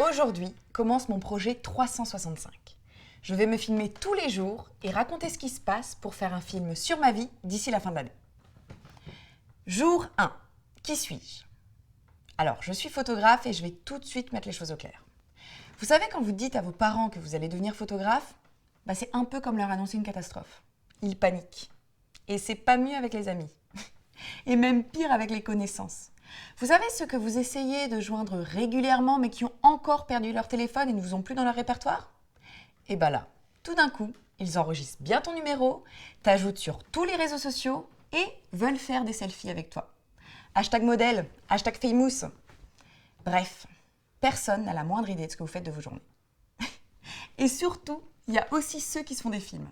Aujourd'hui commence mon projet 365. Je vais me filmer tous les jours et raconter ce qui se passe pour faire un film sur ma vie d'ici la fin de l'année. Jour 1. Qui suis-je ? Alors, je suis photographe et je vais tout de suite mettre les choses au clair. Vous savez, quand vous dites à vos parents que vous allez devenir photographe, c'est un peu comme leur annoncer une catastrophe. Ils paniquent. Et c'est pas mieux avec les amis. Et même pire avec les connaissances. Vous savez ceux que vous essayez de joindre régulièrement mais qui ont encore perdu leur téléphone et ne vous ont plus dans leur répertoire ? Et là, tout d'un coup, ils enregistrent bien ton numéro, t'ajoutent sur tous les réseaux sociaux et veulent faire des selfies avec toi. Hashtag modèle, hashtag famous. Bref, personne n'a la moindre idée de ce que vous faites de vos journées. Et surtout, il y a aussi ceux qui se font des films.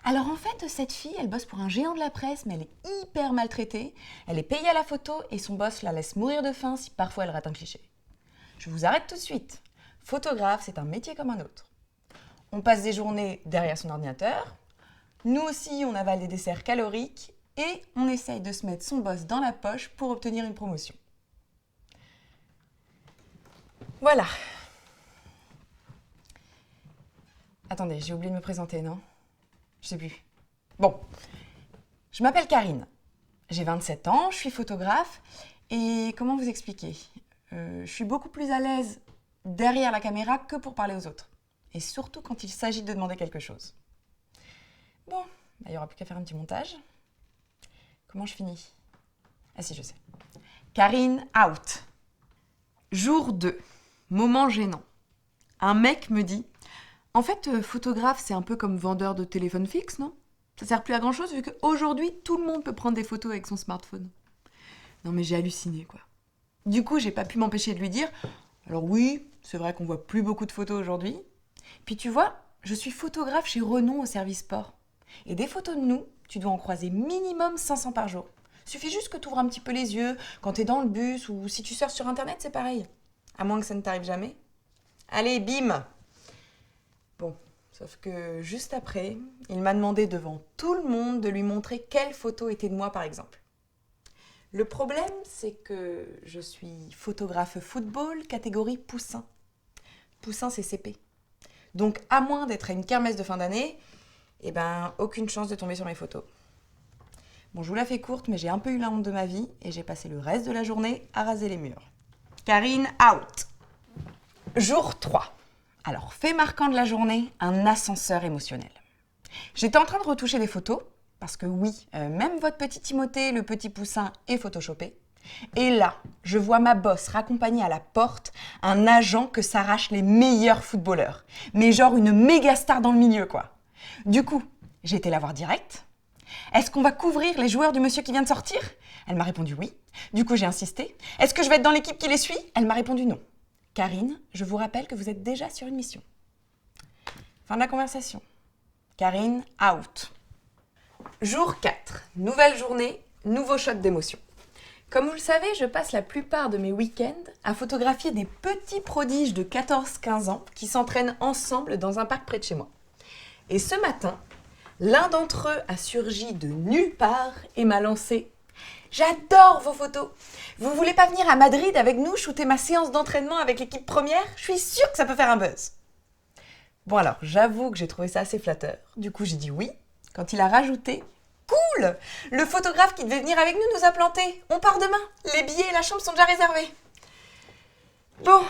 Alors en fait, cette fille, elle bosse pour un géant de la presse, mais elle est hyper maltraitée. Elle est payée à la photo et son boss la laisse mourir de faim si parfois elle rate un cliché. Je vous arrête tout de suite. Photographe, c'est un métier comme un autre. On passe des journées derrière son ordinateur. Nous aussi, on avale des desserts caloriques et on essaye de se mettre son boss dans la poche pour obtenir une promotion. Voilà. Attendez, j'ai oublié de me présenter, non ? Je sais plus. Bon, je m'appelle Karine. J'ai 27 ans, je suis photographe. Et comment vous expliquer ? Je suis beaucoup plus à l'aise derrière la caméra que pour parler aux autres. Et surtout quand il s'agit de demander quelque chose. Bon, il n'y aura plus qu'à faire un petit montage. Comment je finis ? Ah si, je sais. Karine, out. Jour 2. Moment gênant. Un mec me dit... En fait, photographe, c'est un peu comme vendeur de téléphone fixe, non ? Ça sert plus à grand-chose vu qu'aujourd'hui, tout le monde peut prendre des photos avec son smartphone. Non mais j'ai halluciné, quoi. Du coup, j'ai pas pu m'empêcher de lui dire « Alors oui, c'est vrai qu'on voit plus beaucoup de photos aujourd'hui. Puis tu vois, je suis photographe chez Renault au service sport. Et des photos de nous, tu dois en croiser minimum 500 par jour. Suffit juste que tu ouvres un petit peu les yeux quand t'es dans le bus ou si tu surfes sur Internet, c'est pareil. À moins que ça ne t'arrive jamais. Allez, bim !» Bon, sauf que juste après, il m'a demandé devant tout le monde de lui montrer quelle photo était de moi par exemple. Le problème, c'est que je suis photographe football catégorie poussin. Poussin, c'est CP. Donc, à moins d'être à une kermesse de fin d'année, aucune chance de tomber sur mes photos. Bon, je vous la fais courte, mais j'ai un peu eu la honte de ma vie et j'ai passé le reste de la journée à raser les murs. Karine, out. Jour 3. Alors, fait marquant de la journée, un ascenseur émotionnel. J'étais en train de retoucher des photos, parce que oui, même votre petit Timothée, le petit poussin, est photoshopé. Et là, je vois ma boss raccompagner à la porte un agent que s'arrachent les meilleurs footballeurs. Mais genre une méga star dans le milieu, quoi. Du coup, j'ai été la voir direct. Est-ce qu'on va couvrir les joueurs du monsieur qui vient de sortir ? Elle m'a répondu oui. Du coup, j'ai insisté. Est-ce que je vais être dans l'équipe qui les suit ? Elle m'a répondu non. Karine, je vous rappelle que vous êtes déjà sur une mission. Fin de la conversation. Karine, out. Jour 4. Nouvelle journée, nouveau shot d'émotion. Comme vous le savez, je passe la plupart de mes week-ends à photographier des petits prodiges de 14-15 ans qui s'entraînent ensemble dans un parc près de chez moi. Et ce matin, l'un d'entre eux a surgi de nulle part et m'a lancé « J'adore vos photos. Vous voulez pas venir à Madrid avec nous shooter ma séance d'entraînement avec l'équipe première ? Je suis sûre que ça peut faire un buzz. » Bon alors, j'avoue que j'ai trouvé ça assez flatteur. Du coup, j'ai dit oui. Quand il a rajouté « Cool ! Le photographe qui devait venir avec nous a planté. On part demain. Les billets et la chambre sont déjà réservés. » Bon.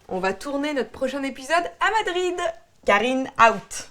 On va tourner notre prochain épisode à Madrid. Karine, out.